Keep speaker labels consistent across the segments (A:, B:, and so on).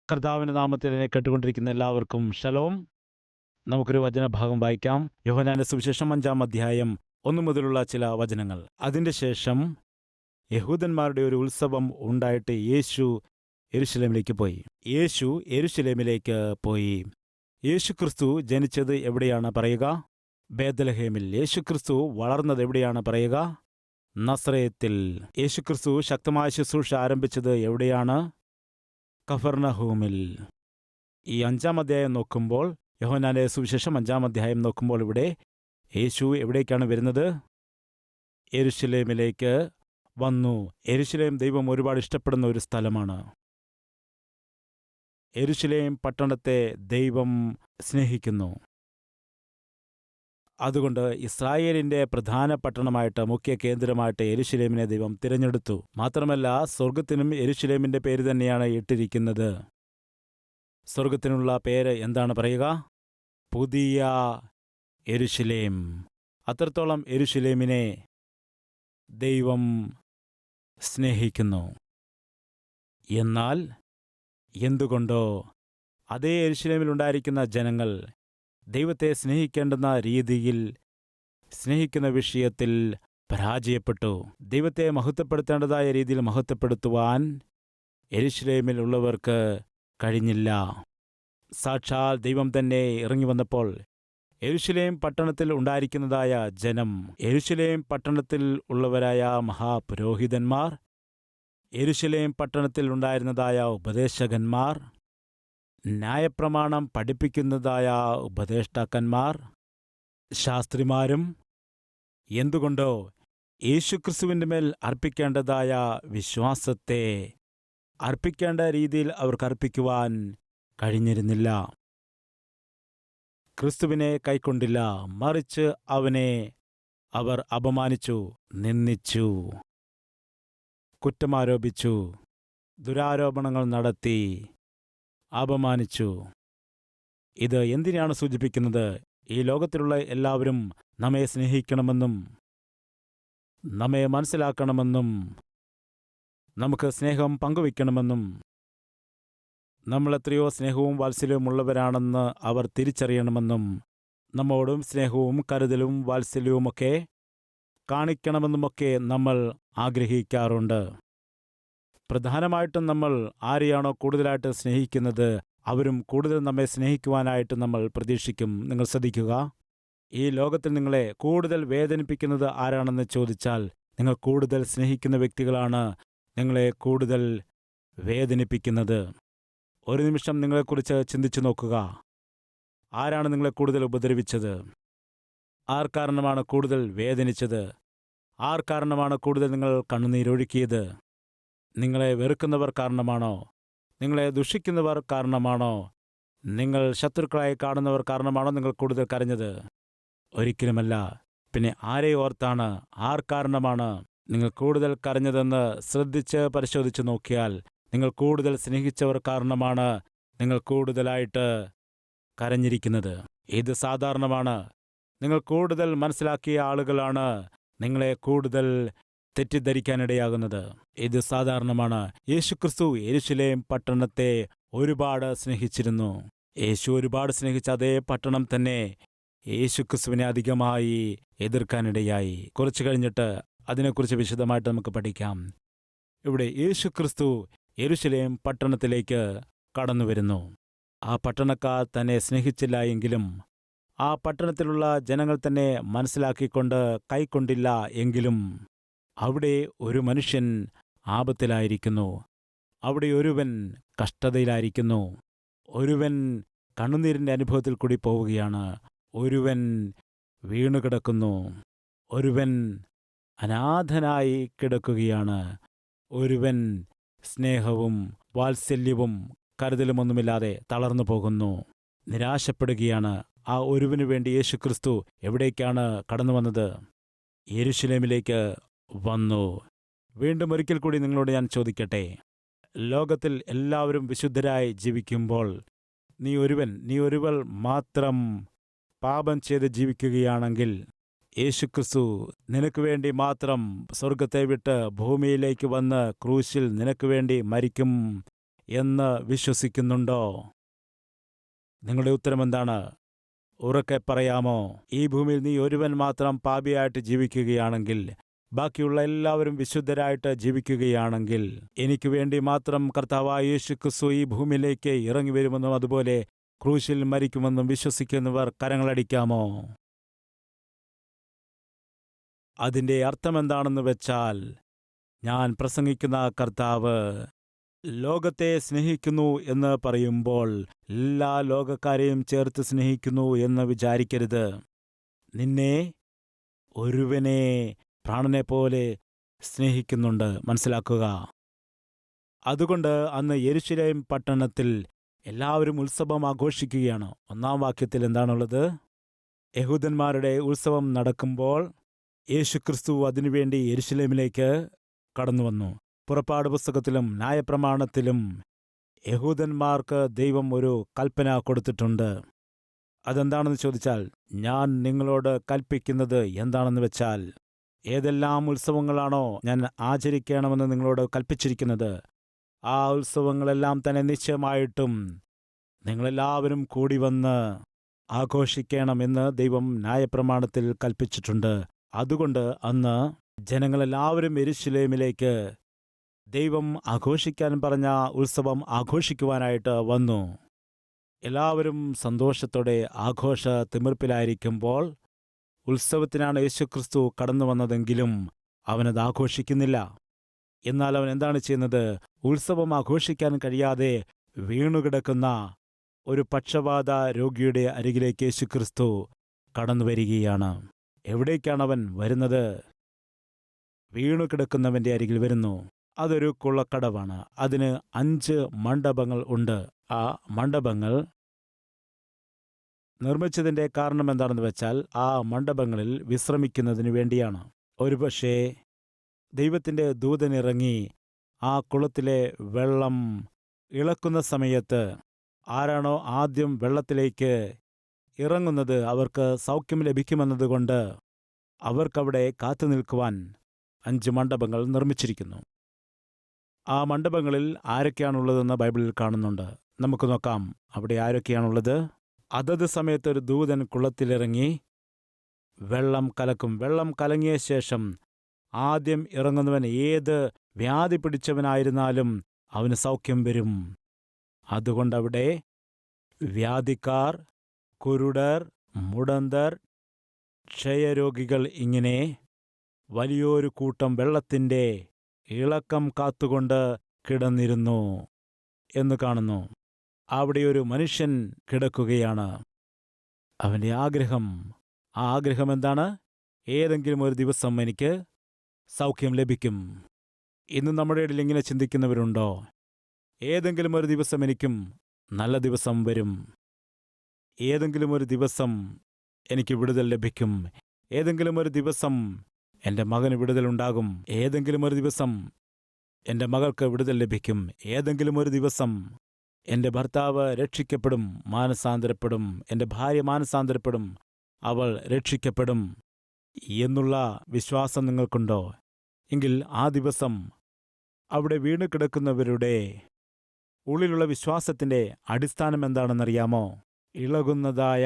A: കർത്താവിൻ്റെ നാമത്തിൽ എന്നെ കേട്ടുകൊണ്ടിരിക്കുന്ന എല്ലാവർക്കും ഷലോം. നമുക്കൊരു വചനഭാഗം വായിക്കാം. യോഹന്നാന്റെ സുവിശേഷം 5-ാം അധ്യായം 1 മുതലുള്ള ചില വചനങ്ങൾ. അതിൻ്റെ ശേഷം യഹൂദന്മാരുടെ ഒരു ഉത്സവം ഉണ്ടായിട്ട് യേശു യെരുശലേമിലേക്ക് പോയി. യേശുക്രിസ്തു ജനിച്ചത് എവിടെയാണ് പറയുക? ബേത്ലഹേമിൽ. യേശുക്രിസ്തു വളർന്നത് എവിടെയാണ് പറയുക? നസറേത്തിൽ. യേശുക്രിസ്തു ശക്തമായ ശുശ്രൂഷ ആരംഭിച്ചത് എവിടെയാണ്? കഫർനഹൂമിൽ. ഈ 5-ാം അധ്യായം നോക്കുമ്പോൾ, യോഹന്നാന്റെ സുവിശേഷം 5-ാം അധ്യായം നോക്കുമ്പോൾ, ഇവിടെ യേശു എവിടേക്കാണ് വരുന്നത്? യെരുശലേമിലേക്ക് വന്നു. യെരുശലേം ദൈവം ഒരുപാട് ഇഷ്ടപ്പെടുന്ന ഒരു സ്ഥലമാണ്. യെരുശലേം പട്ടണത്തെ ദൈവം സ്നേഹിക്കുന്നു. അതുകൊണ്ട് ഇസ്രായേലിന്റെ പ്രധാന പട്ടണമായിട്ട്, മുഖ്യ കേന്ദ്രമായിട്ട് യെരുശലേമിനെ ദൈവം തിരഞ്ഞെടുത്തു. മാത്രമല്ല, സ്വർഗത്തിനും യെരുശലേമിന്റെ പേര് തന്നെയാണ് ഇട്ടിരിക്കുന്നത്. സ്വർഗത്തിനുള്ള പേര് എന്താണ് പറയുക? പുതിയ യെരുശലേം. അത്രത്തോളം യെരുശലേമിനെ ദൈവം സ്നേഹിക്കുന്നു. എന്നാൽ എന്തുകൊണ്ടോ അതേ യെരുശലേമിലുണ്ടായിരിക്കുന്ന ജനങ്ങൾ ദൈവത്തെ സ്നേഹിക്കേണ്ടുന്ന രീതിയിൽ, സ്നേഹിക്കുന്ന വിഷയത്തിൽ പരാജയപ്പെട്ടു. ദൈവത്തെ മഹത്വപ്പെടുത്തേണ്ടതായ രീതിയിൽ മഹത്വപ്പെടുത്തുവാൻ യെരുശലേമിൽ ഉള്ളവർക്ക് കഴിഞ്ഞില്ല. സാക്ഷാൽ ദൈവം തന്നെ ഇറങ്ങി വന്നപ്പോൾ യെരുശലേം പട്ടണത്തിൽ ഉണ്ടായിരിക്കുന്നതായ ജനം, യെരുശലേം പട്ടണത്തിൽ ഉള്ളവരായ മഹാപുരോഹിതന്മാർ, യെരുശലേം പട്ടണത്തിൽ ഉണ്ടായിരുന്നതായ ഉപദേശകന്മാർ, ന്യായപ്രമാണം പഠിപ്പിക്കുന്നതായ ഉപദേഷ്ടാക്കന്മാർ, ശാസ്ത്രിമാരും, എന്തുകൊണ്ടോ യേശുക്രിസ്തുവിൻ്റെ മേൽ അർപ്പിക്കേണ്ടതായ വിശ്വാസത്തെ അർപ്പിക്കേണ്ട രീതിയിൽ അവർക്ക് അർപ്പിക്കുവാൻ കഴിഞ്ഞിരുന്നില്ല. ക്രിസ്തുവിനെ കൈക്കൊണ്ടില്ല, മറിച്ച് അവനെ അവർ അപമാനിച്ചു, നിന്ദിച്ചു, കുറ്റമാരോപിച്ചു, ദുരാരോപണങ്ങൾ നടത്തി, അപമാനിച്ചു. ഇത് എന്തിനാണ് സൂചിപ്പിക്കുന്നത്? ഈ ലോകത്തിലുള്ള എല്ലാവരും നമ്മെ സ്നേഹിക്കണമെന്നും നമ്മെ മനസ്സിലാക്കണമെന്നും നമുക്ക് സ്നേഹം പങ്കുവയ്ക്കണമെന്നും നമ്മൾ എത്രയോ സ്നേഹവും വാത്സല്യവും ഉള്ളവരാണെന്ന് അവർ തിരിച്ചറിയണമെന്നും നമ്മോടും സ്നേഹവും കരുതലും വാത്സല്യവുമൊക്കെ കാണിക്കണമെന്നുമൊക്കെ നമ്മൾ ആഗ്രഹിക്കാറുണ്ട്. പ്രധാനമായിട്ടും നമ്മൾ ആരെയാണോ കൂടുതലായിട്ട് സ്നേഹിക്കുന്നത്, അവരും കൂടുതൽ നമ്മെ സ്നേഹിക്കുവാനായിട്ട് നമ്മൾ പ്രതീക്ഷിക്കും. നിങ്ങൾ ശ്രദ്ധിക്കുക, ഈ ലോകത്തിൽ നിങ്ങളെ കൂടുതൽ വേദനിപ്പിക്കുന്നത് ആരാണെന്ന് ചോദിച്ചാൽ, നിങ്ങൾ കൂടുതൽ സ്നേഹിക്കുന്ന വ്യക്തികളാണ് നിങ്ങളെ കൂടുതൽ വേദനിപ്പിക്കുന്നത്. ഒരു നിമിഷം നിങ്ങളെക്കുറിച്ച് ചിന്തിച്ചു നോക്കുക. ആരാണ് നിങ്ങളെ കൂടുതൽ ഉപദ്രവിച്ചത്? ആർ കാരണമാണ് കൂടുതൽ വേദനിച്ചത്? ആർ കാരണമാണ് കൂടുതൽ നിങ്ങൾ കണ്ണുനീരൊഴുക്കിയത്? നിങ്ങളെ വെറുക്കുന്നവർ കാരണമാണോ? നിങ്ങളെ ദുഷിക്കുന്നവർ കാരണമാണോ? നിങ്ങൾ ശത്രുക്കളായി കാണുന്നവർ കാരണമാണോ നിങ്ങൾ കൂടുതൽ കരഞ്ഞത്? ഒരിക്കലുമല്ല. പിന്നെ ആരെ ഓർത്താണ്? ആർ കാരണമാണ് നിങ്ങൾ കൂടുതൽ കരഞ്ഞതെന്ന് ശ്രദ്ധിച്ച് പരിശോധിച്ച് നോക്കിയാൽ, നിങ്ങൾ കൂടുതൽ സ്നേഹിച്ചവർ കാരണമാണ് നിങ്ങൾ കൂടുതലായിട്ട് കരഞ്ഞിരിക്കുന്നത്. ഇത് സാധാരണമാണ്. നിങ്ങൾ കൂടുതൽ മനസ്സിലാക്കിയ ആളുകളാണ് നിങ്ങളെ കൂടുതൽ തെറ്റിദ്ധരിക്കാനിടയാകുന്നത്. ഇത് സാധാരണമാണ്. യേശുക്രിസ്തു യെരുശലേം പട്ടണത്തെ ഒരുപാട് സ്നേഹിച്ചിരുന്നു. യേശു ഒരുപാട് സ്നേഹിച്ച അതേ പട്ടണം തന്നെ യേശുക്രിസ്തുവിനെ അധികമായി എതിർക്കാനിടയായി. കുറച്ചു കഴിഞ്ഞിട്ട് അതിനെക്കുറിച്ച് വിശദമായിട്ട് നമുക്ക് പഠിക്കാം. ഇവിടെ യേശുക്രിസ്തു യെരുശലേം പട്ടണത്തിലേക്ക് കടന്നുവരുന്നു. ആ പട്ടണക്കാർ തന്നെ സ്നേഹിച്ചില്ല എങ്കിലും, ആ പട്ടണത്തിലുള്ള ജനങ്ങൾ തന്നെ മനസ്സിലാക്കിക്കൊണ്ട് കൈക്കൊണ്ടില്ല എങ്കിലും, അവിടെ ഒരു മനുഷ്യൻ ആപത്തിലായിരിക്കുന്നു. അവിടെ ഒരുവൻ കഷ്ടതയിലായിരിക്കുന്നു. ഒരുവൻ കണ്ണുനീരിൻ്റെ അനുഭവത്തിൽ കൂടി പോവുകയാണ്. ഒരുവൻ വീണുകിടക്കുന്നു. ഒരുവൻ അനാഥനായി കിടക്കുകയാണ്. ഒരുവൻ സ്നേഹവും വാത്സല്യവും കരുതലുമൊന്നുമില്ലാതെ തളർന്നു പോകുന്നു, നിരാശപ്പെടുകയാണ്. ആ ഒരുവനു വേണ്ടി യേശുക്രിസ്തു എവിടേക്കാണ് കടന്നു വന്നത്? യെരുശലേമിലേക്ക് വന്നു. വീണ്ടും ഒരിക്കൽ കൂടി നിങ്ങളോട് ഞാൻ ചോദിക്കട്ടെ, ലോകത്തിൽ എല്ലാവരും വിശുദ്ധരായി ജീവിക്കുമ്പോൾ നീ ഒരുവൾ മാത്രം പാപം ചെയ്ത് ജീവിക്കുകയാണെങ്കിൽ, യേശുക്രിസ്തു നിനക്ക് വേണ്ടി മാത്രം സ്വർഗത്തെ വിട്ട് ഭൂമിയിലേക്ക് വന്ന് ക്രൂശിൽ നിനക്ക് വേണ്ടി മരിക്കും എന്ന് വിശ്വസിക്കുന്നുണ്ടോ? നിങ്ങളുടെ ഉത്തരം എന്താണ്? ഉറക്കെ പറയാമോ? ഈ ഭൂമിയിൽ നീ ഒരുവൻ മാത്രം പാപിയായിട്ട് ജീവിക്കുകയാണെങ്കിൽ, ബാക്കിയുള്ള എല്ലാവരും വിശുദ്ധരായിട്ട് ജീവിക്കുകയാണെങ്കിൽ, എനിക്ക് വേണ്ടി മാത്രം കർത്താവായ യേശുക്രിസ്തു ഈ ഭൂമിയിലേക്ക് ഇറങ്ങി വരുമെന്നും അതുപോലെ ക്രൂശിൽ മരിക്കുമെന്നും വിശ്വസിക്കുന്നവർ കരങ്ങളടിക്കാമോ? അതിൻ്റെ അർത്ഥമെന്താണെന്ന് വെച്ചാൽ, ഞാൻ പ്രസംഗിക്കുന്ന കർത്താവ് ലോകത്തെ സ്നേഹിക്കുന്നു എന്ന് പറയുമ്പോൾ എല്ലാ ലോകക്കാരെയും ചേർത്ത് സ്നേഹിക്കുന്നു എന്ന് വിചാരിക്കരുത്. നിന്നെ ഒരുവനെ പ്രാണനെ പോലെ സ്നേഹിക്കുന്നുണ്ട്, മനസ്സിലാക്കുക. അതുകൊണ്ട് അന്ന് യെരുശലേം പട്ടണത്തിൽ എല്ലാവരും ഉത്സവം ആഘോഷിക്കുകയാണ്. 1-ാം വാക്യത്തിൽ എന്താണുള്ളത്? യഹൂദന്മാരുടെ ഉത്സവം നടക്കുമ്പോൾ യേശുക്രിസ്തു അതിനുവേണ്ടി യെരുശലേമിലേക്ക് കടന്നുവന്നു. പുറപ്പാട് പുസ്തകത്തിലും ന്യായപ്രമാണത്തിലും യഹൂദന്മാർക്ക് ദൈവം ഒരു കൽപ്പന കൊടുത്തിട്ടുണ്ട്. അതെന്താണെന്ന് ചോദിച്ചാൽ, ഞാൻ നിങ്ങളോട് കൽപ്പിക്കുന്നത് എന്താണെന്ന് വെച്ചാൽ, ഏതെല്ലാം ഉത്സവങ്ങളാണോ ഞാൻ ആചരിക്കണമെന്ന് നിങ്ങളോട് കൽപ്പിച്ചിരിക്കുന്നത്, ആ ഉത്സവങ്ങളെല്ലാം തന്നെ നിശ്ചയമായിട്ടും നിങ്ങളെല്ലാവരും കൂടി വന്ന് ആഘോഷിക്കണമെന്ന് ദൈവം ന്യായപ്രമാണത്തിൽ കൽപ്പിച്ചിട്ടുണ്ട്. അതുകൊണ്ട് അന്ന് ജനങ്ങളെല്ലാവരും യെരുശലേമിലേക്ക് ദൈവം ആഘോഷിക്കാൻ പറഞ്ഞ ഉത്സവം ആഘോഷിക്കുവാനായിട്ട് വന്നു. എല്ലാവരും സന്തോഷത്തോടെ ആഘോഷ തിമിർപ്പിലായിരിക്കുമ്പോൾ ഉത്സവത്തിനാണ് യേശുക്രിസ്തു കടന്നു വന്നതെങ്കിലും അവനത് ആഘോഷിക്കുന്നില്ല. എന്നാൽ അവൻ എന്താണ് ചെയ്യുന്നത്? ഉത്സവം ആഘോഷിക്കാൻ കഴിയാതെ വീണുകിടക്കുന്ന ഒരു പക്ഷവാത രോഗിയുടെ അരികിലേക്ക് യേശുക്രിസ്തു കടന്നു വരികയാണ്. എവിടേക്കാണവൻ വരുന്നത്? വീണുകിടക്കുന്നവന്റെ അരികിൽ വരുന്നു. അതൊരു കുളക്കടവാണ്. അതിന് 5 മണ്ഡപങ്ങൾ ഉണ്ട്. ആ മണ്ഡപങ്ങൾ നിർമ്മിച്ചതിൻ്റെ കാരണം എന്താണെന്ന് വെച്ചാൽ, ആ മണ്ഡപങ്ങളിൽ വിശ്രമിക്കുന്നതിന് വേണ്ടിയാണ്. ഒരുപക്ഷേ ദൈവത്തിൻ്റെ ദൂതനിറങ്ങി ആ കുളത്തിലെ വെള്ളം ഇളക്കുന്ന സമയത്ത് ആരാണോ ആദ്യം വെള്ളത്തിലേക്ക് ഇറങ്ങുന്നത് അവർക്ക് സൗഖ്യം ലഭിക്കുമെന്നതുകൊണ്ട് അവർക്കവിടെ കാത്തു നിൽക്കുവാൻ 5 മണ്ഡപങ്ങൾ നിർമ്മിച്ചിരിക്കുന്നു. ആ മണ്ഡപങ്ങളിൽ ആരൊക്കെയാണുള്ളതെന്ന് ബൈബിളിൽ കാണുന്നുണ്ട്. നമുക്ക് നോക്കാം അവിടെ ആരൊക്കെയാണുള്ളത്. അതത് സമയത്ത് ഒരു ദൂതൻ കുളത്തിലിറങ്ങി വെള്ളം കലക്കും. വെള്ളം കലങ്ങിയ ശേഷം ആദ്യം ഇറങ്ങുന്നവൻ ഏത് വ്യാധി പിടിച്ചവനായിരുന്നാലും അവന് സൗഖ്യം വരും. അതുകൊണ്ടവിടെ വ്യാധിക്കാർ, കുരുടർ, മുടന്തർ, ക്ഷയരോഗികൾ ഇങ്ങനെ വലിയൊരു കൂട്ടം വെള്ളത്തിൻ്റെ ഇളക്കം കാത്തുകൊണ്ട് കിടന്നിരുന്നു എന്ന് കാണുന്നു. അവിടെ ഒരു മനുഷ്യൻ കിടക്കുകയാണ്. അവൻ്റെ ആഗ്രഹം, ആ ആഗ്രഹം എന്താണ്? ഏതെങ്കിലും ഒരു ദിവസം എനിക്ക് സൗഖ്യം ലഭിക്കും. ഇന്ന് നമ്മുടെ ഇടയിൽ ഇങ്ങനെ ചിന്തിക്കുന്നവരുണ്ടോ? ഏതെങ്കിലും ഒരു ദിവസം എനിക്കും നല്ല ദിവസം വരും. ഏതെങ്കിലും ഒരു ദിവസം എനിക്ക് വിടുതൽ ലഭിക്കും. ഏതെങ്കിലും ഒരു ദിവസം എൻ്റെ മകന് വിടുതലുണ്ടാകും. ഏതെങ്കിലും ഒരു ദിവസം എൻ്റെ മകൾക്ക് വിടുതൽ ലഭിക്കും. ഏതെങ്കിലും ഒരു ദിവസം എൻ്റെ ഭർത്താവ് രക്ഷിക്കപ്പെടും, മാനസാന്തരപ്പെടും. എൻ്റെ ഭാര്യ മാനസാന്തരപ്പെടും, അവൾ രക്ഷിക്കപ്പെടും എന്നുള്ള വിശ്വാസം നിങ്ങൾക്കുണ്ടോ? എങ്കിൽ ആ ദിവസം അവിടെ വീണു കിടക്കുന്നവരുടെ ഉള്ളിലുള്ള വിശ്വാസത്തിൻ്റെ അടിസ്ഥാനം എന്താണെന്നറിയാമോ? ഇളകുന്നതായ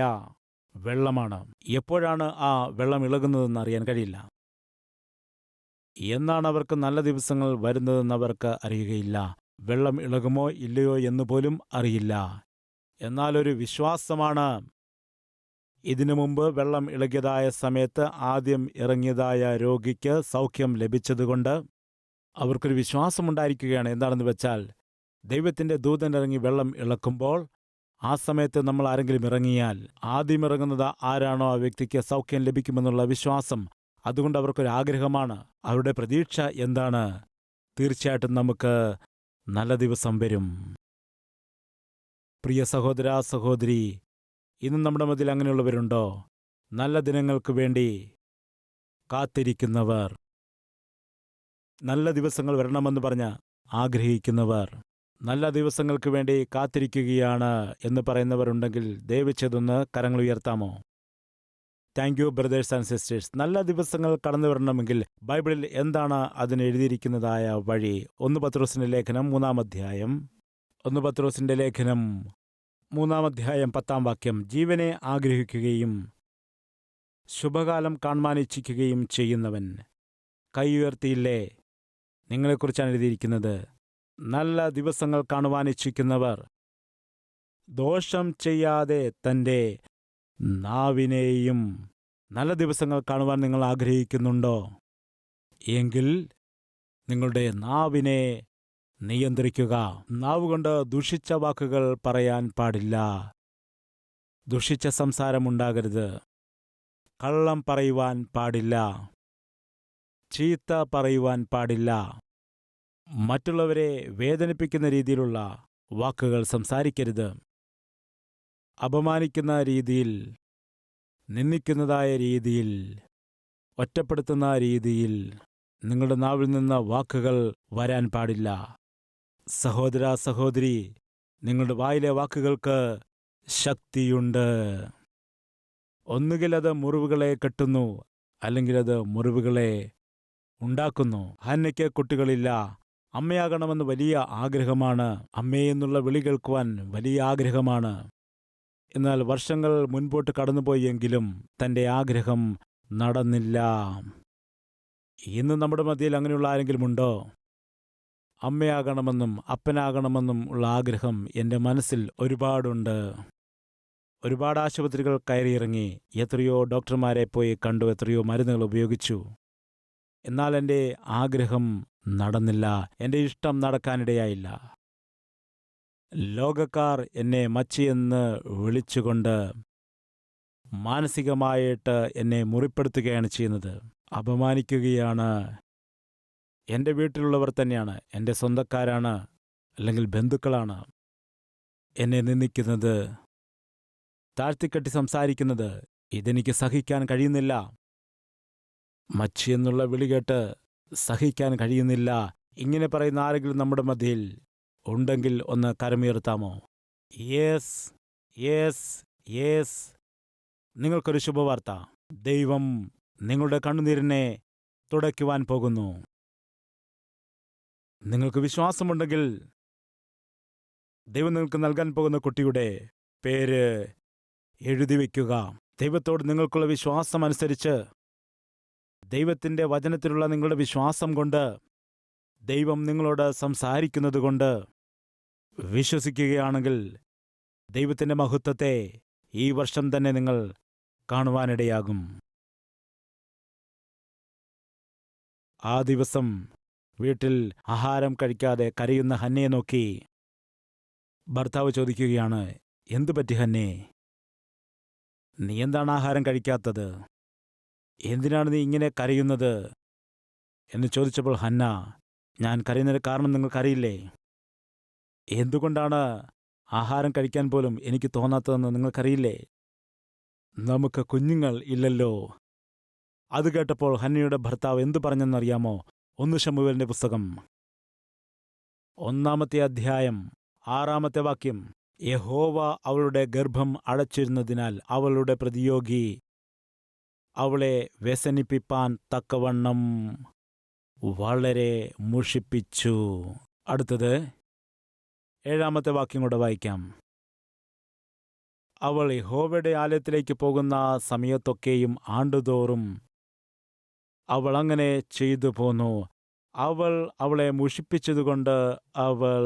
A: വെള്ളമാണ്. എപ്പോഴാണ് ആ വെള്ളം ഇളകുന്നതെന്ന് അറിയാൻ കഴിയില്ല. എന്നാണ് അവർക്ക് നല്ല ദിവസങ്ങൾ വരുന്നതെന്ന് അവർക്ക് അറിയുകയില്ല. വെള്ളം ഇളകുമോ ഇല്ലയോ എന്ന് പോലും അറിയില്ല. എന്നാലൊരു വിശ്വാസമാണ്. ഇതിനു മുമ്പ് വെള്ളം ഇളകിയതായ സമയത്ത് ആദ്യം ഇറങ്ങിയതായ രോഗിക്ക് സൗഖ്യം ലഭിച്ചതുകൊണ്ട് അവർക്കൊരു വിശ്വാസമുണ്ടായിരിക്കുകയാണ്. എന്താണെന്ന് വെച്ചാൽ, ദൈവത്തിൻ്റെ ദൂതൻ ഇറങ്ങി വെള്ളം ഇളക്കുമ്പോൾ ആ സമയത്ത് നമ്മൾ ആരെങ്കിലും ഇറങ്ങിയാൽ ആദ്യം ഇറങ്ങുന്നത് ആരാണോ ആ വ്യക്തിക്ക് സൗഖ്യം ലഭിക്കുമെന്നുള്ള വിശ്വാസം. അതുകൊണ്ട് അവർക്കൊരാഗ്രഹമാണ്. അവരുടെ പ്രതീക്ഷ എന്താണ്? തീർച്ചയായിട്ടും നമുക്ക് നല്ല ദിവസം വരും. പ്രിയ സഹോദരാ സഹോദരി, ഇന്ന് നമ്മുടെ മധ്യത്തിൽ അങ്ങനെയുള്ളവരുണ്ടോ? നല്ല ദിനങ്ങൾക്ക് വേണ്ടി കാത്തിരിക്കുന്നവർ, നല്ല ദിവസങ്ങൾ വരണമെന്ന് പറഞ്ഞ് ആഗ്രഹിക്കുന്നവർ, നല്ല ദിവസങ്ങൾക്ക് വേണ്ടി കാത്തിരിക്കുകയാണ് എന്ന് പറയുന്നവരുണ്ടെങ്കിൽ ദയവ് ചെയ്തൊന്ന് കരങ്ങൾ ഉയർത്താമോ? Thank you brothers and sisters. നല്ല ദിവസങ്ങൾ കടന്നു വരണമെങ്കിൽ ബൈബിളിൽ എന്താണ് അതിന് എഴുതിയിരിക്കുന്നതായ വഴി? 1 പത്രോസിന്റെ ലേഖനം 3-ാം അധ്യായം ഒന്ന് പത്രോസിന്റെ ലേഖനം 3-ാം അധ്യായം 10-ാം വാക്യം, ജീവനെ ആഗ്രഹിക്കുകയും ശുഭകാലം കാണുവാനിച്ഛിക്കുകയും ചെയ്യുന്നവൻ കൈ ഉയർത്തിയില്ലേ. നിങ്ങളെക്കുറിച്ചാണ് എഴുതിയിരിക്കുന്നത്. നല്ല ദിവസങ്ങൾ കാണുവാനിച്ഛിക്കുന്നവർ ദോഷം ചെയ്യാതെ തൻ്റെ നാവിനെയും. നല്ല ദിവസങ്ങൾ കാണുവാൻ നിങ്ങൾ ആഗ്രഹിക്കുന്നുണ്ടോ? എങ്കിൽ നിങ്ങളുടെ നാവിനെ നിയന്ത്രിക്കുക. നാവുകൊണ്ട് ദുഷിച്ച വാക്കുകൾ പറയാൻ പാടില്ല. ദുഷിച്ച സംസാരമുണ്ടാകരുത്. കള്ളം പറയുവാൻ പാടില്ല. ചീത്ത പറയുവാൻ പാടില്ല. മറ്റുള്ളവരെ വേദനിപ്പിക്കുന്ന രീതിയിലുള്ള വാക്കുകൾ സംസാരിക്കരുത്. അപമാനിക്കുന്ന രീതിയിൽ, നിന്ദിക്കുന്നതായ രീതിയിൽ, ഒറ്റപ്പെടുത്തുന്ന രീതിയിൽ നിങ്ങളുടെ നാവിൽ നിന്ന് വാക്കുകൾ വരാൻ പാടില്ല. സഹോദര, സഹോദരി, നിങ്ങളുടെ വായിലെ വാക്കുകൾക്ക് ശക്തിയുണ്ട്. ഒന്നുകിൽ അത് മുറിവുകളെ കെട്ടുന്നു, അല്ലെങ്കിൽ അത് മുറിവുകളെ ഉണ്ടാക്കുന്നു. ഹന്നയ്ക്ക് കുട്ടികളില്ല. അമ്മയാകണമെന്ന് വലിയ ആഗ്രഹമാണ്. അമ്മയെന്നുള്ള വിളി കേൾക്കുവാൻ വലിയ ആഗ്രഹമാണ്. എന്നാൽ വർഷങ്ങൾ മുൻപോട്ട് കടന്നുപോയെങ്കിലും തൻ്റെ ആഗ്രഹം നടന്നില്ല. ഇന്ന് നമ്മുടെ മധ്യയിൽ അങ്ങനെയുള്ള ആരെങ്കിലും ഉണ്ടോ? അമ്മയാകണമെന്നും അപ്പനാകണമെന്നും ഉള്ള ആഗ്രഹം എൻ്റെ മനസ്സിൽ ഒരുപാടുണ്ട്. ഒരുപാട് ആശുപത്രികൾ കയറിയിറങ്ങി, എത്രയോ ഡോക്ടർമാരെ പോയി കണ്ടു, എത്രയോ മരുന്നുകൾ ഉപയോഗിച്ചു. എന്നാൽ എൻ്റെ ആഗ്രഹം നടന്നില്ല. എൻ്റെ ഇഷ്ടം നടക്കാനിടയായില്ല. ലോകക്കാർ എന്നെ മച്ചിയെന്ന് വിളിച്ചുകൊണ്ട് മാനസികമായിട്ട് എന്നെ മുറിപ്പെടുത്തുകയാണ് ചെയ്യുന്നത്, അപമാനിക്കുകയാണ്. എൻ്റെ വീട്ടിലുള്ളവർ തന്നെയാണ്, എൻ്റെ സ്വന്തക്കാരാണ്, അല്ലെങ്കിൽ ബന്ധുക്കളാണ് എന്നെ നിന്ദിക്കുന്നത്, താഴ്ത്തിക്കെട്ടി സംസാരിക്കുന്നത്. ഇതെനിക്ക് സഹിക്കാൻ കഴിയുന്നില്ല. മച്ചിയെന്നുള്ള വിളി കേട്ട് സഹിക്കാൻ കഴിയുന്നില്ല. ഇങ്ങനെ പറയുന്ന ആരെങ്കിലും നമ്മുടെ മധ്യയിൽ ഉണ്ടെങ്കിൽ ഒന്ന് കരമുയർത്താമോ? Yes, yes, yes. നിങ്ങൾക്കൊരു ശുഭവാർത്ത. ദൈവം നിങ്ങളുടെ കണ്ണുനീരിനെ തുടയ്ക്കുവാൻ പോകുന്നു. നിങ്ങൾക്ക് വിശ്വാസമുണ്ടെങ്കിൽ ദൈവം നിങ്ങൾക്ക് നൽകാൻ പോകുന്ന കുട്ടിയുടെ പേര് എഴുതി വയ്ക്കുക. ദൈവത്തോട് നിങ്ങൾക്കുള്ള വിശ്വാസം അനുസരിച്ച്, ദൈവത്തിൻ്റെ വചനത്തിലുള്ള നിങ്ങളുടെ വിശ്വാസം കൊണ്ട്, ദൈവം നിങ്ങളോട് സംസാരിക്കുന്നത് കൊണ്ട് വിശ്വസിക്കുകയാണെങ്കിൽ ദൈവത്തിൻ്റെ മഹത്വത്തെ ഈ വർഷം തന്നെ നിങ്ങൾ കാണുവാനിടയാകും. ആ ദിവസം വീട്ടിൽ ആഹാരം കഴിക്കാതെ കരയുന്ന ഹന്നയെ നോക്കി ഭർത്താവ് ചോദിക്കുകയാണ്, എന്തു പറ്റി ഹന്നേ? നീ എന്താണ് ആഹാരം കഴിക്കാത്തത്? എന്തിനാണ് നീ ഇങ്ങനെ കരയുന്നത് എന്ന് ചോദിച്ചപ്പോൾ ഹന്ന, ഞാൻ കരയുന്നതിന് കാരണം നിങ്ങൾക്കറിയില്ലേ? എന്തുകൊണ്ടാണ് ആഹാരം കഴിക്കാൻ പോലും എനിക്ക് തോന്നാത്തതെന്ന് നിങ്ങൾക്കറിയില്ലേ? നമുക്ക് കുഞ്ഞുങ്ങൾ ഇല്ലല്ലോ. അത് കേട്ടപ്പോൾ ഹന്നയുടെ ഭർത്താവ് എന്തു പറഞ്ഞെന്നറിയാമോ? 1 ശമൂവേലിന്റെ പുസ്തകം 1-ാം-അധ്യായം 6-ാമത്തെ വാക്യം, യഹോവ അവളുടെ ഗർഭം അടച്ചിരുന്നതിനാൽ അവളുടെ പ്രതിയോഗി അവളെ വ്യസനിപ്പിപ്പാൻ തക്കവണ്ണം വളരെ മുഷിപ്പിച്ചു. അടുത്തത് 7-ാമത്തെ വാക്യം കൂടെ വായിക്കാം. അവൾ യഹോവയുടെ ആലയത്തിലേക്ക് പോകുന്ന സമയത്തൊക്കെയും ആണ്ടുതോറും അവൾ അങ്ങനെ ചെയ്തു പോന്നു. അവൾ അവളെ മുഷിപ്പിച്ചതുകൊണ്ട് അവൾ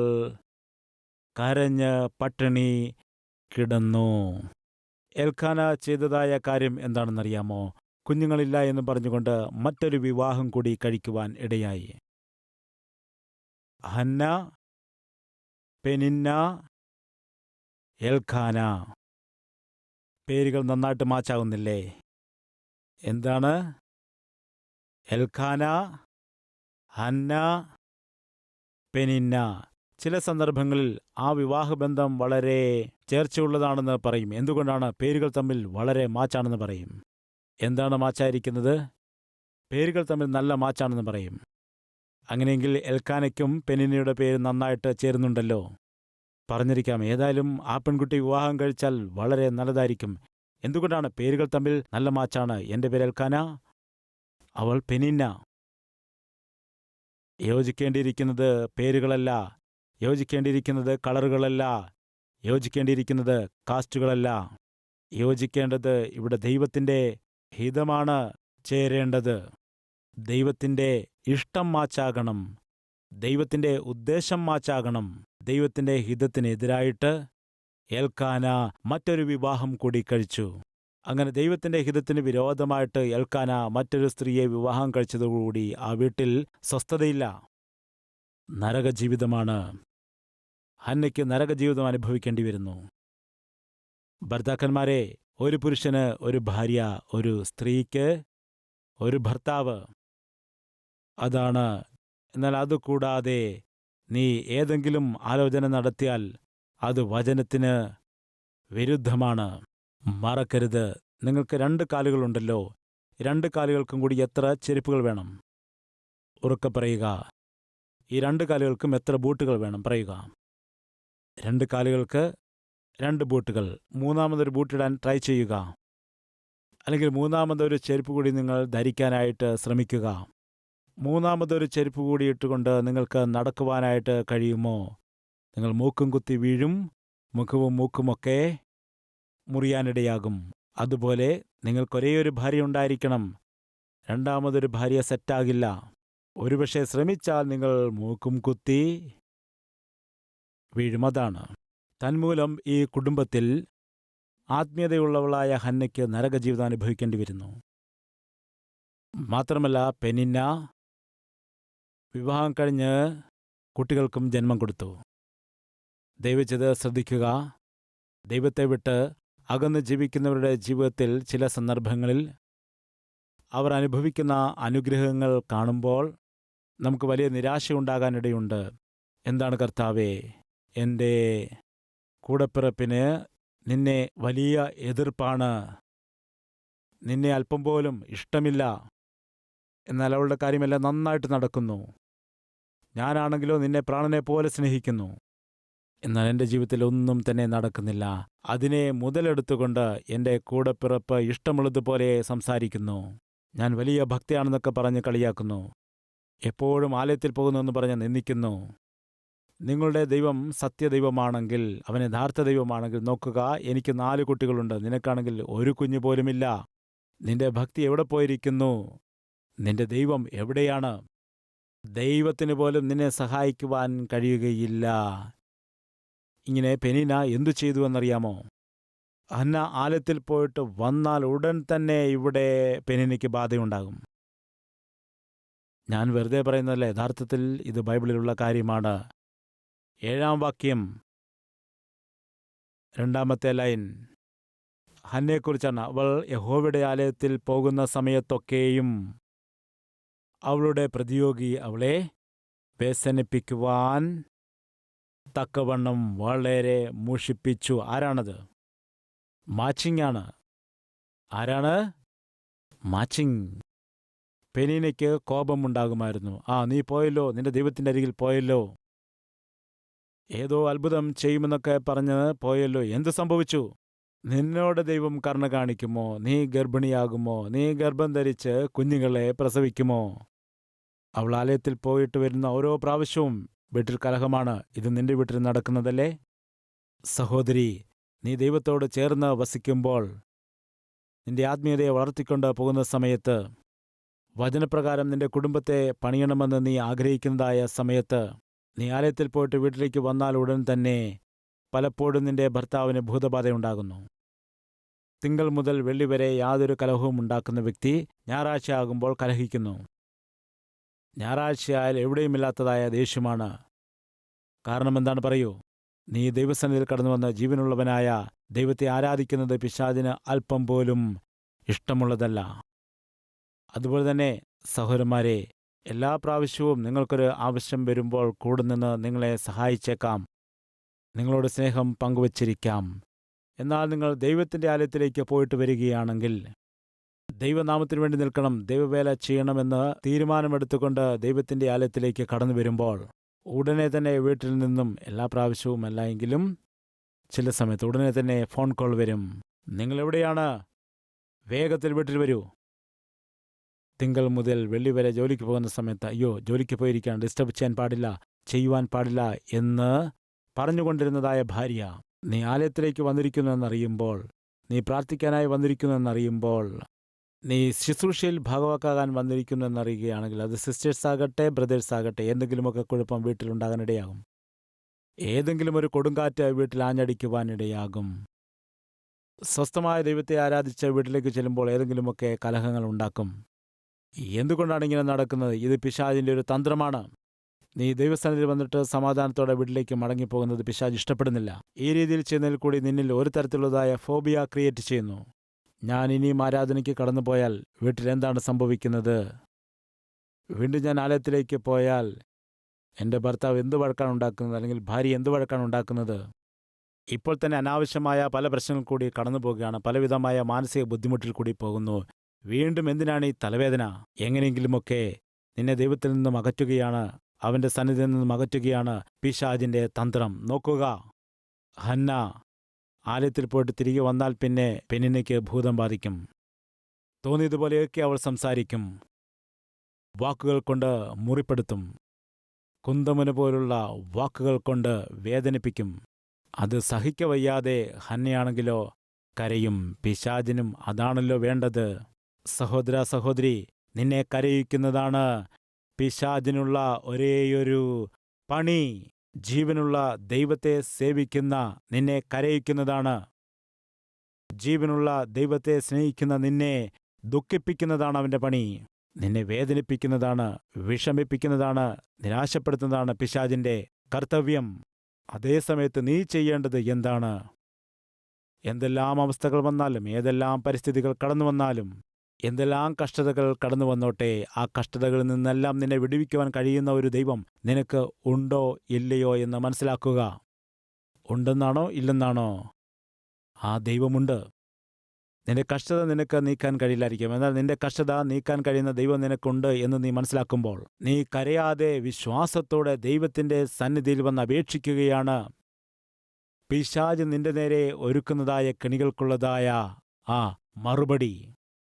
A: കരഞ്ഞ് പട്ടിണി കിടന്നു. എൽക്കാന ചെയ്തതായ കാര്യം എന്താണെന്നറിയാമോ? കുഞ്ഞുങ്ങളില്ല എന്ന് പറഞ്ഞുകൊണ്ട് മറ്റൊരു വിവാഹം കൂടി കഴിക്കുവാൻ ഇടയായി. Hannah, Peninnah, Elkanah. പേരുകൾ നന്നായിട്ട് മാച്ചാകുന്നില്ലേ? എന്താണ്? Elkanah, Hannah, Peninnah. ചില സന്ദർഭങ്ങളിൽ ആ വിവാഹബന്ധം വളരെ ചേർച്ചയുള്ളതാണെന്ന് പറയും. എന്തുകൊണ്ടാണ്? പേരുകൾ തമ്മിൽ വളരെ മാച്ചാണെന്ന് പറയും. എന്താണ് മാച്ചായിരിക്കുന്നത്? പേരുകൾ തമ്മിൽ നല്ല മാച്ചാണെന്ന് പറയും. അങ്ങനെയെങ്കിൽ എൽക്കാനയ്ക്കും പെനിന്നയുടെ പേര് നന്നായിട്ട് ചേരുന്നുണ്ടല്ലോ. പറഞ്ഞിരിക്കാം, ഏതായാലും ആ പെൺകുട്ടി വിവാഹം കഴിച്ചാൽ വളരെ നല്ലതായിരിക്കും. എന്തുകൊണ്ടാണ്? പേരുകൾ തമ്മിൽ നല്ല മാച്ചാണ്. എൻ്റെ പേര് എൽക്കാന, അവൾ പെനിന്ന. യോജിക്കേണ്ടിയിരിക്കുന്നത് പേരുകളല്ല, യോജിക്കേണ്ടിയിരിക്കുന്നത് കളറുകളല്ല, യോജിക്കേണ്ടിയിരിക്കുന്നത് കാസ്റ്റുകളല്ല. യോജിക്കേണ്ടത് ഇവിടെ ദൈവത്തിൻ്റെ ഹിതമാണ് ചേരേണ്ടത്. ദൈവത്തിൻ്റെ ഇഷ്ടം മാച്ചാകണം, ദൈവത്തിൻ്റെ ഉദ്ദേശം മാച്ചാകണം. ദൈവത്തിൻ്റെ ഹിതത്തിനെതിരായിട്ട് എൽക്കാന മറ്റൊരു വിവാഹം കൂടി കഴിച്ചു. അങ്ങനെ ദൈവത്തിൻ്റെ ഹിതത്തിന് വിരോധമായിട്ട് എൽക്കാന മറ്റൊരു സ്ത്രീയെ വിവാഹം കഴിച്ചതോടുകൂടി ആ വീട്ടിൽ സ്വസ്ഥതയില്ല. നരകജീവിതമാണ്. ഹന്നയ്ക്ക് നരകജീവിതം അനുഭവിക്കേണ്ടി വരുന്നു. ഭർത്താക്കന്മാരെ, ഒരു പുരുഷന് ഒരു ഭാര്യ, ഒരു സ്ത്രീക്ക് ഒരു ഭർത്താവ്. അതാണ്. എന്നാൽ അതുകൂടാതെ നീ ഏതെങ്കിലും ആലോചന നടത്തിയാൽ അത് വചനത്തിന് വിരുദ്ധമാണ്. മറക്കരുത്, നിങ്ങൾക്ക് 2 കാലുകളുണ്ടല്ലോ. 2 കാലുകൾക്കും കൂടി എത്ര ചെരുപ്പുകൾ വേണം? ഉറക്കെ പറയുക. ഈ 2 കാലുകൾക്കും എത്ര ബൂട്ടുകൾ വേണം? പറയുക. 2 കാലുകൾക്ക് 2 ബൂട്ടുകൾ. മൂന്നാമതൊരു ബൂട്ടിടാൻ ട്രൈ ചെയ്യുക. അല്ലെങ്കിൽ മൂന്നാമതൊരു ചെരുപ്പ് കൂടി നിങ്ങൾ ധരിക്കാനായിട്ട് ശ്രമിക്കുക. മൂന്നാമതൊരു ചെരുപ്പ് കൂടി ഇട്ടുകൊണ്ട് നിങ്ങൾക്ക് നടക്കുവാനായിട്ട് കഴിയുമോ? നിങ്ങൾ മൂക്കും കുത്തി വീഴും, മുഖവും മൂക്കുമൊക്കെ മുറിയാനിടയാകും. അതുപോലെ നിങ്ങൾക്കൊരേയൊരു ഭാര്യ ഉണ്ടായിരിക്കണം. രണ്ടാമതൊരു ഭാര്യ സെറ്റാകില്ല. ഒരുപക്ഷെ ശ്രമിച്ചാൽ നിങ്ങൾ മൂക്കും കുത്തി വീഴും. അതാണ്. തന്മൂലം ഈ കുടുംബത്തിൽ ആത്മീയതയുള്ളവളായ ഹന്നയ്ക്ക് നരകജീവിതം അനുഭവിക്കേണ്ടി വരുന്നു. മാത്രമല്ല, പെനിന്ന വിവാഹം കഴിഞ്ഞ് കുട്ടികൾക്കും ജന്മം കൊടുത്തു. ദയവചത് ശ്രദ്ധിക്കുക. ദൈവത്തെ വിട്ട് അകന്ന് ജീവിക്കുന്നവരുടെ ജീവിതത്തിൽ ചില സന്ദർഭങ്ങളിൽ അവർ അനുഭവിക്കുന്ന അനുഗ്രഹങ്ങൾ കാണുമ്പോൾ നമുക്ക് വലിയ നിരാശയുണ്ടാകാനിടയുണ്ട്. എന്താണ് കർത്താവേ, എൻ്റെ കൂടപ്പിറപ്പിന് നിന്നെ വലിയ എതിർപ്പാണ്, നിന്നെ അല്പം പോലും ഇഷ്ടമില്ല. എന്നാൽ അവളുടെ കാര്യമെല്ലാം നന്നായിട്ട് നടക്കുന്നു. ഞാനാണെങ്കിലോ നിന്നെ പ്രാണനെ പോലെ സ്നേഹിക്കുന്നു. എന്നാൽ എൻ്റെ ജീവിതത്തിൽ ഒന്നും തന്നെ നടക്കുന്നില്ല. അതിനെ മുതലെടുത്തുകൊണ്ട് എൻ്റെ കൂടപ്പിറപ്പ് ഇഷ്ടമുള്ളതുപോലെ സംസാരിക്കുന്നു. ഞാൻ വലിയ ഭക്തിയാണെന്നൊക്കെ പറഞ്ഞ് കളിയാക്കുന്നു. എപ്പോഴും ആലയത്തിൽ പോകുന്നുവെന്ന് പറഞ്ഞ് നിന്ദിക്കുന്നു. നിങ്ങളുടെ ദൈവം സത്യദൈവമാണെങ്കിൽ, അവൻ യഥാർത്ഥ ദൈവമാണെങ്കിൽ, നോക്കുക, എനിക്ക് 4 കുട്ടികളുണ്ട്, നിനക്കാണെങ്കിൽ ഒരു കുഞ്ഞു പോലുമില്ല. നിന്റെ ഭക്തി എവിടെ പോയിരിക്കുന്നു? നിന്റെ ദൈവം എവിടെയാണ്? ദൈവത്തിന് പോലും നിന്നെ സഹായിക്കുവാൻ കഴിയുകയില്ല. ഇങ്ങനെ പെനിന എന്തു ചെയ്തു എന്നറിയാമോ? ഹന്ന ആലയത്തിൽ പോയിട്ട് വന്നാൽ ഉടൻ തന്നെ ഇവിടെ പെനിനയ്ക്ക് ബാധയുണ്ടാകും. ഞാൻ വെറുതെ പറയുന്നതല്ല, യഥാർത്ഥത്തിൽ ഇത് ബൈബിളിലുള്ള കാര്യമാണ്. 7-ാം വാക്യം, 2-ാമത്തെ ലൈൻ ഹന്നയെക്കുറിച്ചാണ്. അവൾ യഹോവയുടെ ആലയത്തിൽ പോകുന്ന സമയത്തൊക്കെയും അവളുടെ പ്രതിയോഗി അവളെ വ്യസനിപ്പിക്കുവാൻ തക്കവണ്ണം വളരെ മൂഷിപ്പിച്ചു. ആരാണത്? മാച്ചിങ് ആണ്. ആരാണ്? മാച്ചിങ്. പെനീനയ്ക്ക് കോപമുണ്ടാകുമായിരുന്നു. നീ പോയല്ലോ, നിന്റെ ദൈവത്തിൻ്റെ അരികിൽ പോയല്ലോ, ഏതോ അത്ഭുതം ചെയ്യുമെന്നൊക്കെ പറഞ്ഞ് പോയല്ലോ, എന്ത് സംഭവിച്ചു? നിന്നോട് ദൈവം കരുണ കാണിക്കുമോ? നീ ഗർഭിണിയാകുമോ? നീ ഗർഭം ധരിച്ച് കുഞ്ഞുങ്ങളെ പ്രസവിക്കുമോ? അവൾ ആലയത്തിൽ പോയിട്ട് വരുന്ന ഓരോ പ്രാവശ്യവും വീട്ടിൽ കലഹമാണ്. ഇത് നിന്റെ വീട്ടിൽ നടക്കുന്നതല്ലേ? സഹോദരി, നീ ദൈവത്തോട് ചേർന്ന് വസിക്കുമ്പോൾ, നിന്റെ ആത്മീയതയെ വളർത്തിക്കൊണ്ട് പോകുന്ന സമയത്ത്, വചനപ്രകാരം നിന്റെ കുടുംബത്തെ പണിയണമെന്ന് നീ ആഗ്രഹിക്കുന്നതായ സമയത്ത്, നീ ആലയത്തിൽ പോയിട്ട് വീട്ടിലേക്ക് വന്നാൽ ഉടൻ തന്നെ പലപ്പോഴും നിന്റെ ഭർത്താവിന് ഭൂതബാധയുണ്ടാകുന്നു. തിങ്കൾ മുതൽ വെള്ളി വരെ യാതൊരു കലഹവും ഉണ്ടാക്കുന്ന വ്യക്തി ഞായറാഴ്ച ആകുമ്പോൾ കലഹിക്കുന്നു. ഞായറാഴ്ചയായാൽ എവിടെയുമില്ലാത്തതായ ദേഷ്യമാണ്. കാരണം എന്താണ്? പറയൂ. നീ ദൈവസന്നിധിയിൽ കടന്നുവന്ന് ജീവനുള്ളവനായ ദൈവത്തെ ആരാധിക്കുന്നത് പിശാചിന് അല്പം പോലും ഇഷ്ടമുള്ളതല്ല. അതുപോലെ തന്നെ സഹോദരന്മാരെ, എല്ലാ പ്രാവശ്യവും നിങ്ങൾക്കൊരു ആവശ്യം വരുമ്പോൾ കൂടെ നിന്ന് നിങ്ങളെ സഹായിച്ചേക്കാം, നിങ്ങളോട് സ്നേഹം പങ്കുവച്ചിരിക്കാം. എന്നാൽ നിങ്ങൾ ദൈവത്തിൻ്റെ ആലയത്തിലേക്ക് പോയിട്ട് വരികയാണെങ്കിൽ, ദൈവനാമത്തിന് വേണ്ടി നിൽക്കണം, ദൈവവേല ചെയ്യണമെന്ന് തീരുമാനമെടുത്തുകൊണ്ട് ദൈവത്തിൻ്റെ ആലയത്തിലേക്ക് കടന്നു വരുമ്പോൾ, ഉടനെ തന്നെ വീട്ടിൽ നിന്നും, എല്ലാ പ്രാവശ്യവും അല്ല എങ്കിലും ചില സമയത്ത് ഉടനെ തന്നെ ഫോൺ കോൾ വരും. നിങ്ങളെവിടെയാണ്? വേഗത്തിൽ വീട്ടിൽ വരൂ. തിങ്കൾ മുതൽ വെള്ളി വരെ ജോലിക്ക് പോകുന്ന സമയത്ത്, അയ്യോ ജോലിക്ക് പോയിരിക്കുകയാണ്, ഡിസ്റ്റർബ് ചെയ്യാൻ പാടില്ല, ചെയ്യുവാൻ പാടില്ല എന്ന് പറഞ്ഞുകൊണ്ടിരുന്നതായ ഭാര്യ, നീ ആലയത്തിലേക്ക് വന്നിരിക്കുന്നു എന്നറിയുമ്പോൾ, നീ പ്രാർത്ഥിക്കാനായി വന്നിരിക്കുന്നു എന്നറിയുമ്പോൾ, നീ ശുശ്രൂഷയിൽ ഭാഗവാക്കാകാൻ വന്നിരിക്കുന്നു എന്നറിയുകയാണെങ്കിൽ, അത് സിസ്റ്റേഴ്സ് ആകട്ടെ ബ്രദേഴ്സ് ആകട്ടെ, എന്തെങ്കിലുമൊക്കെ കുഴപ്പം വീട്ടിലുണ്ടാകാനിടയാകും. ഏതെങ്കിലും ഒരു കൊടുങ്കാറ്റ് വീട്ടിൽ ആഞ്ഞടിക്കുവാനിടയാകും. സ്വസ്ഥമായ ദൈവത്തെ ആരാധിച്ച വീട്ടിലേക്ക് ചെല്ലുമ്പോൾ ഏതെങ്കിലുമൊക്കെ കലഹങ്ങൾ ഉണ്ടാക്കും. എന്തുകൊണ്ടാണ് ഇങ്ങനെ നടക്കുന്നത്? ഇത് പിശാചിൻ്റെ ഒരു തന്ത്രമാണ്. നീ ദൈവസ്ഥാനത്തിൽ വന്നിട്ട് സമാധാനത്തോടെ വീട്ടിലേക്ക് മടങ്ങിപ്പോകുന്നത് പിശാച് ഇഷ്ടപ്പെടുന്നില്ല. ഈ രീതിയിൽ ചെയ്യുന്നതിൽ കൂടി നിന്നിൽ ഒരു തരത്തിലുള്ളതായ ഫോബിയ ക്രിയേറ്റ് ചെയ്യുന്നു. ഞാൻ ഇനിയും ആരാധനയ്ക്ക് കടന്നുപോയാൽ വീട്ടിൽ എന്താണ് സംഭവിക്കുന്നത്? വീണ്ടും ഞാൻ ആലയത്തിലേക്ക് പോയാൽ എൻ്റെ ഭർത്താവ് എന്ത് വഴക്കാണ് ഉണ്ടാക്കുന്നത്, അല്ലെങ്കിൽ ഭാര്യ എന്ത് വഴക്കാണ് ഉണ്ടാക്കുന്നത്? ഇപ്പോൾ തന്നെ അനാവശ്യമായ പല പ്രശ്നങ്ങൾ കൂടി കടന്നു പോകുകയാണ്. പലവിധമായ മാനസിക ബുദ്ധിമുട്ടിൽ കൂടി പോകുന്നു. വീണ്ടും എന്തിനാണ് ഈ തലവേദന? എങ്ങനെയെങ്കിലുമൊക്കെ നിന്നെ ദൈവത്തിൽ നിന്നും അകറ്റുകയാണ്, അവൻ്റെ സന്നിധിയിൽ നിന്നും അകറ്റുകയാണ് പിശാചിൻ്റെ തന്ത്രം. നോക്കുക, ഹന്ന ആലയത്തിൽ പോയിട്ട് തിരികെ വന്നാൽ പിന്നെ പെനിന്നയ്ക്ക് ഭൂതം ബാധിക്കും. തോന്നിയതുപോലെയൊക്കെ അവൾ സംസാരിക്കും, വാക്കുകൾ കൊണ്ട് മുറിപ്പെടുത്തും, കുന്തമുന പോലുള്ള വാക്കുകൾ കൊണ്ട് വേദനിപ്പിക്കും. അത് സഹിക്കവയ്യാതെ ഹന്നയാണെങ്കിലോ കരയും. പിശാചിനും അതാണല്ലോ വേണ്ടത്. സഹോദര സഹോദരി, നിന്നെ കരയിക്കുന്നതാണ് പിശാചിനുള്ള ഒരേയൊരു പണി. ജീവനുള്ള ദൈവത്തെ സേവിക്കുന്ന നിന്നെ കരയിക്കുന്നതാണ്. ജീവനുള്ള ദൈവത്തെ സ്നേഹിക്കുന്ന നിന്നെ ദുഃഖിപ്പിക്കുന്നതാണ് അവൻ്റെ പണി. നിന്നെ വേദനിപ്പിക്കുന്നതാണ്, വിഷമിപ്പിക്കുന്നതാണ്, നിരാശപ്പെടുത്തുന്നതാണ് പിശാചിൻ്റെ കർത്തവ്യം. അതേസമയത്ത് നീ ചെയ്യേണ്ടത് എന്താണ്? എന്തെല്ലാം അവസ്ഥകൾ വന്നാലും, ഏതെല്ലാം പരിസ്ഥിതികൾ കടന്നു വന്നാലും, എന്തെല്ലാം കഷ്ടതകൾ കടന്നു വന്നോട്ടെ, ആ കഷ്ടതകളിൽ നിന്നെല്ലാം നിന്നെ വിടുവിക്കുവാൻ കഴിയുന്ന ഒരു ദൈവം നിനക്ക് ഉണ്ടോ ഇല്ലയോ എന്ന് മനസ്സിലാക്കുക. ഉണ്ടെന്നാണോ ഇല്ലെന്നാണോ? ആ ദൈവമുണ്ട്. നിന്റെ കഷ്ടത നിനക്ക് നീക്കാൻ കഴിയില്ലായിരിക്കും, എന്നാൽ നിന്റെ കഷ്ടത നീക്കാൻ കഴിയുന്ന ദൈവം നിനക്കുണ്ട് എന്ന് നീ മനസ്സിലാക്കുമ്പോൾ, നീ കരയാതെ വിശ്വാസത്തോടെ ദൈവത്തിൻ്റെ സന്നിധിയിൽ വന്ന് അപേക്ഷിക്കുകയാണ്. പിശാച് നിന്റെ നേരെ ഒരുക്കുന്നതായ കെണികൾക്കുള്ളതായ ആ മറുപടി.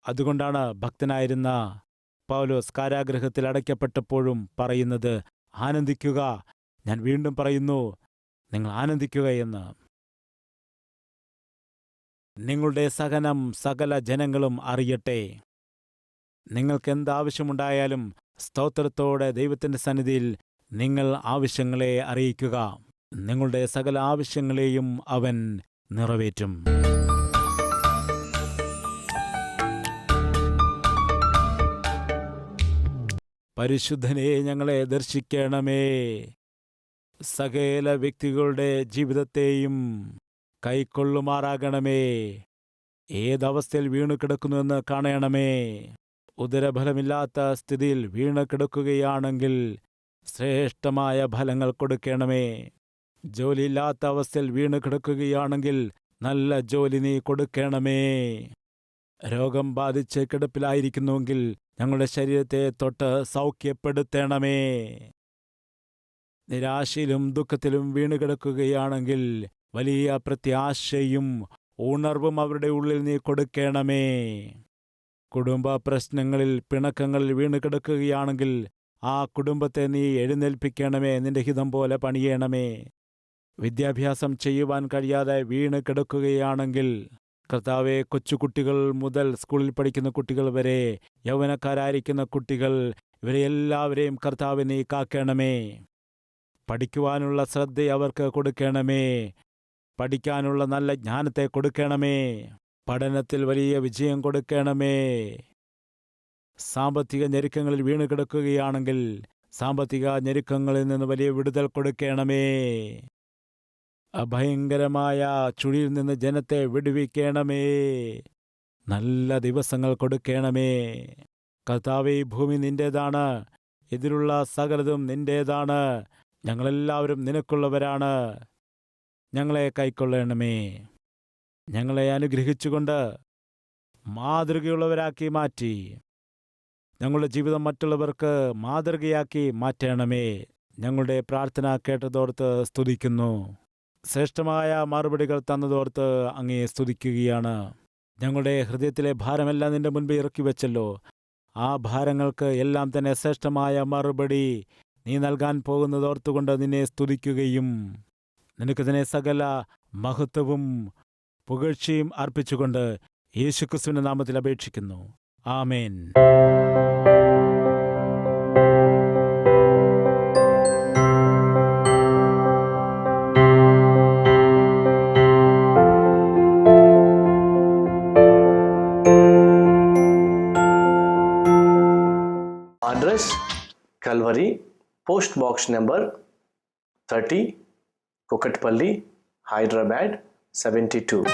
A: അതുകൊണ്ടാണ് ഭക്തനായിരുന്ന പൗലോസ് കാരാഗൃഹത്തിൽ അടയ്ക്കപ്പെട്ടപ്പോഴും പറയുന്നത്, ആനന്ദിക്കുക. ഞാൻ വീണ്ടും പറയുന്നു, നിങ്ങൾ ആനന്ദിക്കുക എന്ന്. നിങ്ങളുടെ സഹനം സകല ജനങ്ങളും അറിയട്ടെ. നിങ്ങൾക്കെന്താവശ്യമുണ്ടായാലും സ്തോത്രത്തോടെ ദൈവത്തിൻ്റെ സന്നിധിയിൽ നിങ്ങൾ ആവശ്യങ്ങളെ അറിയിക്കുക. നിങ്ങളുടെ സകല ആവശ്യങ്ങളെയും അവൻ നിറവേറ്റും. പരിശുദ്ധനെ ഞങ്ങളെ ദർശിക്കണമേ. സകല വ്യക്തികളുടെ ജീവിതത്തെയും കൈക്കൊള്ളുമാറാകണമേ. ഏതവസ്ഥയിൽ വീണു കിടക്കുന്നുവെന്ന് കാണണമേ. ഉദരഫലമില്ലാത്ത സ്ഥിതിയിൽ വീണു കിടക്കുകയാണെങ്കിൽ ശ്രേഷ്ഠമായ ഫലങ്ങൾ കൊടുക്കണമേ. ജോലിയില്ലാത്ത അവസ്ഥയിൽ വീണു കിടക്കുകയാണെങ്കിൽ നല്ല ജോലി നീ കൊടുക്കണമേ. രോഗം ബാധിച്ച് കിടപ്പിലായിരിക്കുന്നുവെങ്കിൽ ഞങ്ങളുടെ ശരീരത്തെ തൊട്ട് സൗഖ്യപ്പെടുത്തണമേ. നിരാശയിലും ദുഃഖത്തിലും വീണുകിടക്കുകയാണെങ്കിൽ വലിയ പ്രത്യാശയും ഉണർവും അവരുടെ ഉള്ളിൽ നീ കൊടുക്കണമേ. കുടുംബ പ്രശ്നങ്ങളിൽ പിണക്കങ്ങളിൽ വീണുകിടക്കുകയാണെങ്കിൽ ആ കുടുംബത്തെ നീ എഴുന്നേൽപ്പിക്കണമേ. നിന്റെ ഹിതം പോലെ പണിയണമേ. വിദ്യാഭ്യാസം ചെയ്യുവാൻ കഴിയാതെ വീണ് കിടക്കുകയാണെങ്കിൽ കർത്താവെ, കൊച്ചുകുട്ടികൾ മുതൽ സ്കൂളിൽ പഠിക്കുന്ന കുട്ടികൾ വരെ, യൗവനക്കാരായിരിക്കുന്ന കുട്ടികൾ, ഇവരെ എല്ലാവരെയും കർത്താവെ നീ കാക്കണമേ. പഠിക്കുവാനുള്ള ശ്രദ്ധ അവർക്ക് കൊടുക്കണമേ. പഠിക്കാനുള്ള നല്ല ജ്ഞാനത്തെ കൊടുക്കണമേ. പഠനത്തിൽ വലിയ വിജയം കൊടുക്കണമേ. സാമ്പത്തിക ഞെരുക്കങ്ങളിൽ വീണ് കിടക്കുകയാണെങ്കിൽ സാമ്പത്തിക ഞെരുക്കങ്ങളിൽ നിന്ന് വലിയ വിടുതൽ കൊടുക്കണമേ. അഭയങ്കരമായ ചുഴിയിൽ നിന്ന് ജനത്തെ വിടുവിക്കണമേ. നല്ല ദിവസങ്ങൾ കൊടുക്കണമേ. കർത്താവേ, ഈ ഭൂമി നിന്റേതാണ്, ഇതിലുള്ള സകലതും നിന്റേതാണ്. ഞങ്ങളെല്ലാവരും നിനക്കുള്ളവരാണ്. ഞങ്ങളെ കൈക്കൊള്ളണമേ. ഞങ്ങളെ അനുഗ്രഹിച്ചുകൊണ്ട് മാതൃകയുള്ളവരാക്കി മാറ്റി ഞങ്ങളുടെ ജീവിതം മറ്റുള്ളവർക്ക് മാതൃകയാക്കി മാറ്റണമേ. ഞങ്ങളുടെ പ്രാർത്ഥന കേട്ടതോർത്ത് സ്തുതിക്കുന്നു. ശ്രേഷ്ഠമായ മറുപടികൾ തന്നതോർത്ത് അങ്ങേ സ്തുതിക്കുകയാണ്. ഞങ്ങളുടെ ഹൃദയത്തിലെ ഭാരമെല്ലാം നിന്റെ മുൻപ് ഇറക്കി വെച്ചല്ലോ. ആ ഭാരങ്ങൾക്ക് എല്ലാം തന്നെ ശ്രേഷ്ഠമായ മറുപടി നീ നൽകാൻ പോകുന്നത് ഓർത്തുകൊണ്ട് നിന്നെ സ്തുതിക്കുകയും നിനക്ക് തന്നെ സകല മഹത്വവും പുകഴ്ചയും അർപ്പിച്ചുകൊണ്ട് യേശുക്രിസ്തുവിന്റെ നാമത്തിൽ അപേക്ഷിക്കുന്നു. ആമേൻ.
B: Address Calvary, Post Box number 30, Kukatpalli, Hyderabad 72.